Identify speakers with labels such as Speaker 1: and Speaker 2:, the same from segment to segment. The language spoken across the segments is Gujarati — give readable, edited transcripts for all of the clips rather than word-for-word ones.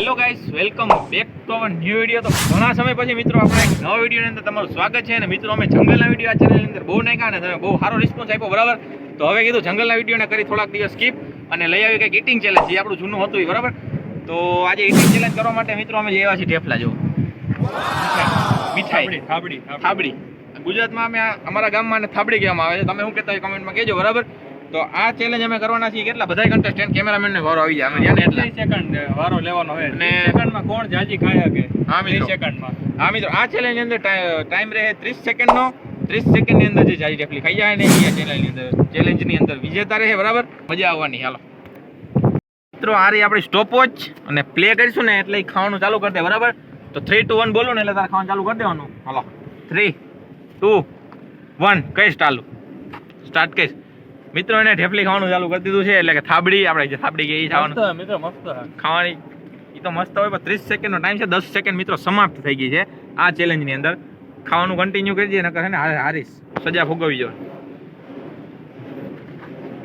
Speaker 1: Hello guys, welcome back to our new video. તો ઘણા સમય પછી મિત્રો આપણે એક નવા વિડીયોની અંદર તમારું સ્વાગત છે. અને મિત્રો અમે જંગલના વિડીયો આ ચેનલની અંદર બહુ નાખ્યા ને તમે બહુ સારો રિસ્પોન્સ આપ્યો, બરાબર. તો હવે કીધું જંગલના વિડીયોને કરી થોડાક દિવસ સ્કીપ અને લઈ આવી કંઈક ઇટિંગ ચેલેન્જ, જે આપણું જૂનું હતું એ, બરાબર. તો આજે ઇટિંગ ચેલેન્જ કરવા માટે મિત્રો અમે જે આવ્યા છીએ ઢેફલા જો મીઠાઈ થાબડી. ગુજરાતમાં અમે અમારા ગામમાં થાબડી કહેવામાં આવે છે. તમે શું કહેતા હોય કમેન્ટમાં કહેજો, બરાબર. તો આ ચેલેન્જ અમે કરવાના છીએ. કેટલા બધા કન્ટેસ્ટન્ટ કેમેરામેન ને વારો આવી જાય અમે ધ્યાન એટલા
Speaker 2: સેકન્ડ વારો લેવાનો હોય
Speaker 1: અને
Speaker 2: સેકન્ડમાં કોણ જાજી ખાય કે
Speaker 1: હા મિત્રો,
Speaker 2: સેકન્ડમાં
Speaker 1: હા મિત્રો, આ ચેલેન્જ ની અંદર ટાઈમ રહે 30 સેકન્ડનો. 30 સેકન્ડ ની અંદર જે જાજી ઢેફલી ખાઈ જાય ને એ ચેલેન્જ ની અંદર વિજેતા રહે, બરાબર. મજા આવવાની. હાલો મિત્રો, આ રહી આપણી સ્ટોપવોચ અને પ્લે કરીશું ને એટલે ખાવાનું ચાલુ કરી દે, બરાબર. તો 3, 2, 1 બોલો ને એટલે તારે ખાવાનું ચાલુ કરી દેવાનું. હાલો 3, 2, 1 કઈશ ચાલુ સ્ટાર્ટ કઈશ. મિત્રો એને ઢેફલી ખાવાનું ચાલુ કરી દીધું છે, એટલે કે થાબડી, આપણે જે થાબડી કે એ ખાવાનું
Speaker 2: મિત્રો મસ્ત
Speaker 1: ખાવાની. એ તો મસ્ત હોય, પણ 30 સેકન્ડનો ટાઈમ છે. 10 સેકન્ડ મિત્રો સમાપ્ત થઈ ગઈ છે આ ચેલેન્જની અંદર. ખાવાનું કન્ટિન્યુ કરજે, નકર છે ને હારીશ સજા ભોગવવી જોઈએ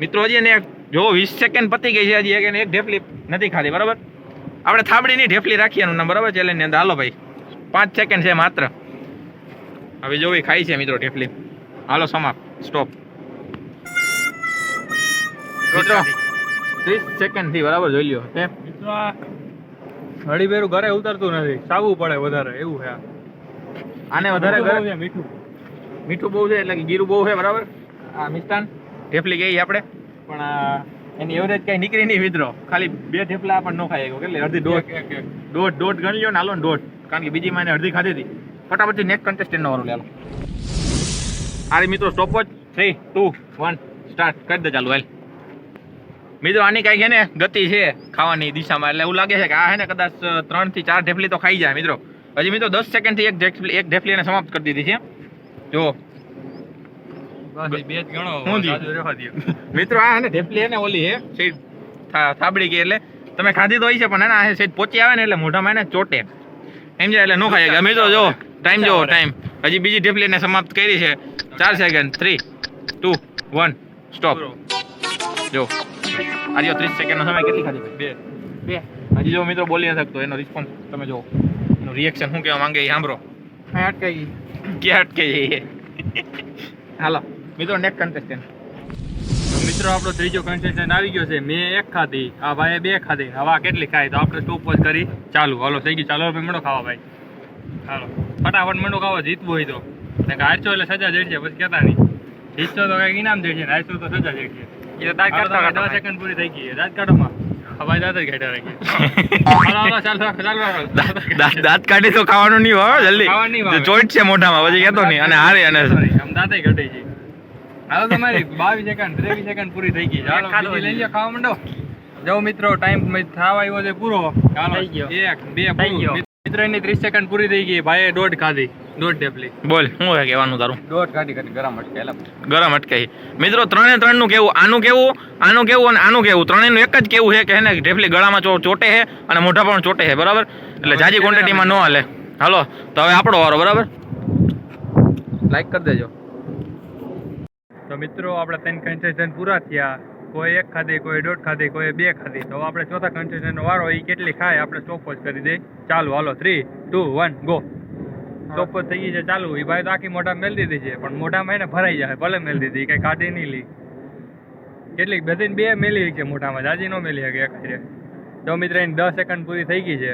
Speaker 1: મિત્રો. હજી એને જો 20 સેકન્ડ પતી ગઈ છે, હજી એક ઢેફલી નથી ખાધી, બરાબર. આપણે થાબડીની ઢેફલી રાખી એનું નામ, બરાબર, ચેલેન્જની અંદર. હાલો ભાઈ, 5 સેકન્ડ છે માત્ર. હવે જો એ ખાઈ છે મિત્રો ઢેફલી. હાલો સમાપ્ત, સ્ટોપ મિત્રો. 30 સેકન્ડ થી, બરાબર, જોઈ લ્યો.
Speaker 2: મિત્રો આ હળીભેરું ઘરે ઉતરતું નથી, સાવું પડે વધારે એવું છે.
Speaker 1: આને વધારે
Speaker 2: બહુ છે મીઠું
Speaker 1: બહુ છે, એટલે કે જીરું બહુ છે, બરાબર. આ મિષ્ટાન ઢેફલી ગઈ આપણે, પણ એની એવરેજ કઈ નીકળી નહીં મિત્રો. ખાલી 2 ઢેફલા પણ ન ખાઈ ગયો, એટલે અડધી દોઢ ગણી લ્યો ને. હાલો ને દોઢ, કારણ કે બીજી માં અડધી ખાધી હતી. ફટાફટ નેક્સ્ટ કન્ટેસ્ટન્ટ નો વારો લે. આ મિત્રો સ્ટોપવોચ. 3, 2, 1 સ્ટાર્ટ કરી દે ચાલુ. હાલ મિત્રો, આની કઈ છે ને ગતિ છે ખાવાની દિશામાં, એટલે એવું લાગે છે કે આ છે ને કદાચ 3 થી 4 ઢેફલી તો ખાઈ જાય મિત્રો. હજી મિત્રો 10 સેકન્ડ થી એક ઢેફલી એને સમાપ્ત કરી દીધી છે. જો
Speaker 2: બે જ ગણો
Speaker 1: મિત્રો, આ ને ઢેફલી ને ઓલી હે સીટ થાબડી કે, એટલે તમે ખાધી તો હોય છે, પણ આ સીટ પહોંચી આવે ને એટલે મોઢામાં એને ચોટે, સમજાય, એટલે ન ખાઈ ગયા મિત્રો. જો ટાઈમ, જો ટાઈમ. હજી બીજી ઢેફલી એને સમાપ્ત કરી છે. 4 સેકન્ડ. 3, 2, 1 સ્ટોપ. જો આજે 30 સેકન્ડનો સમય. કેટલી ખાધી? 2. હજી જો મિત્રો બોલી નથી શકતો. એનો રિસ્પોન્સ તમે જો, એનું રિએક્શન શું કહેવા માંગે એ સાંભળો. અટકાઈ ક્યાં અટકાઈ? હાલો મિત્રો, નેક્સ્ટ કન્ટેસ્ટન્ટ.
Speaker 2: મિત્રો આપણો ત્રીજો કન્ટેસ્ટન્ટ આવી ગયો છે. મેં 1 ખાધી, આ ભાઈએ 2 ખાધી. હવે કેટલી ખાઈ તો આપણે સ્ટોપ વોચ કરી ચાલુ. હાલો થઈ ગયું ચાલો. હવે મંડો ખાવા ભાઈ. હાલો ફટાફટ મંડો ખાવા. જીતવું હોય તો હારશો એટલે સજા જડશે, પછી કહેતા નહીં. જીતશો તો કઈક ઇનામ દેશે, હારશો તો સજા જડશે. એ તો દાંત કાઢતા 10 સેકન્ડ પૂરી થઈ ગઈ. દાંત કાઢોમાં હવાઈ દાંત જ કાઢ્યા રાખી.
Speaker 1: દાંત કાઢી તો ખાવાનું નહીં હોય જલ્દી. ચોઈટ છે મોઢામાં, પછી કહેતો નહીં. અને હારે અને
Speaker 2: આમ દાંતે ઘટી છે. હાલો તમારી 22 સેકન્ડ 23 સેકન્ડ પૂરી થઈ ગઈ. ચાલો બીજી લઈ લો, ખાવા માંડો. જો મિત્રો ટાઈમ થવા આવ્યો છે પૂરો. ચાલો 1, 2 મિત્રો એની 30 સેકન્ડ પૂરી થઈ ગઈ. ભાઈએ 1.5 ખાધી, 1.5 ઢેફલી.
Speaker 1: બોલ શું છે કહેવાનું તારું?
Speaker 2: 1.5 ખાધી ગરમ અટકાયેલા.
Speaker 1: ગરમ અટકાઈ મિત્રો. 3 નું કેવું, આનું કેવું, આનું કેવું અને આનું કેવું. ત્રણેયનું એક જ કેવું છે કે હે ને ઢેફલી ગળામાં ચોટે છે અને મોઢા પણ ચોટે છે, બરાબર. એટલે જાજી ક્વોન્ટિટીમાં ન હાલે. હાલો તો હવે આપણો વારો, બરાબર. લાઈક કરી દેજો.
Speaker 2: તો મિત્રો આપણે 3 કન્ટેસ્ટન્ટ પૂરા થયા. કોઈ 1 ખાધી, કોઈ 1.5 ખાધી, કોઈ 2 ખાધી. તો આપણે ચોથા કન્ટેસ્ટન્ટનો વારો. એ કેટલી ખાય આપણે સ્ટોપ વોચ કરી દે ચાલુ. હાલો 3, 2, 1 ગો. સ્ટોપ વોચ થઈ ગઈ છે ચાલુ. એ ભાઈ તો આખી મોઢા મેલ દીધી છે, પણ મોઢામાં એને ભરાઈ જાય. ભલે મેલ દીધી, કઈ કાઢી નહીં લી. કેટલીક બધીને 2 મેલી છે મોઢામાં, જાજી ન મેલી શકે 1 ખાઈ. તો મિત્રો એની 10 સેકન્ડ પૂરી થઈ ગઈ છે.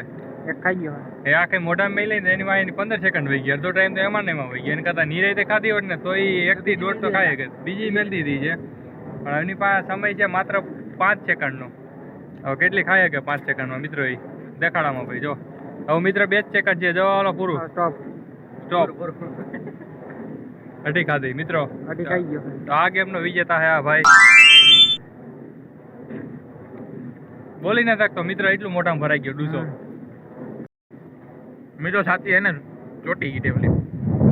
Speaker 2: 1 ખાઈ ગયો એ આખી મોઢામાં મેલી ને એની માં એની 15 સેકન્ડ વહી ગઈ. અડધો ટાઈમ તો એમાં ને એમાં વહી ગઈ. એને કરતાં નિરાતે ખાધી હોત ને તો એ 1 થી 1.5 તો ખાય. બીજી મેલ દીધી છે, પણ એની પાસે સમય છે માત્ર 5 સેકન્ડનો. હવે કેટલી ખાય કે 5 સેકન્ડમાં મિત્રો એ દેખાડામાં ભાઈ જો. હવે મિત્રો 2 સેકન્ડ છે. જો હાલો પૂરું. સ્ટોપ. અઢી ખાધી મિત્રો. તો આ ગેમનો વિજેતા હે આ ભાઈ. બોલી ના શકતો મિત્રો, એટલું મોઢામાં ભરાઈ ગયો ડૂસો.
Speaker 1: મિત્રો સાચી હે ને ચોટી ગઈ ઢેફલી,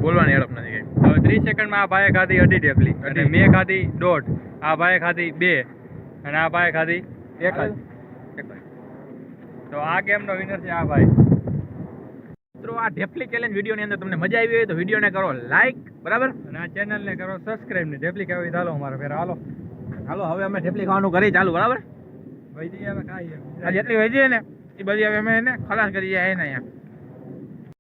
Speaker 1: બોલવાની હેડપ નથી કઈ.
Speaker 2: હવે 30 સેકન્ડમાં આ ભાઈએ ખાધી 1.5 ઢેફલી અને મેં ખાધી 1.5. આ ભાઈએ ખાધી 2 અને આ ભાઈએ ખાધી 1 જ. તો આ ગેમનો વિનર છે આ ભાઈ.
Speaker 1: મિત્રો આ ઢેફલી ચેલેન્જ વિડીયોની અંદર તમને મજા આવી હોય તો વિડીયોને કરો લાઈક, બરાબર,
Speaker 2: અને આ ચેનલને કરો સબસ્ક્રાઇબ. ને ઢેફલી ખાવી ચાલો અમારે ફેર. હાલો
Speaker 1: હવે અમે ઢેફલી ખાવાનું કરી ચાલુ, બરાબર.
Speaker 2: વૈજી હવે ખાઈએ.
Speaker 1: જેટલી વૈજી ને એ બધી હવે અમે એને ખલાસ કરી જાય એને અહીંયા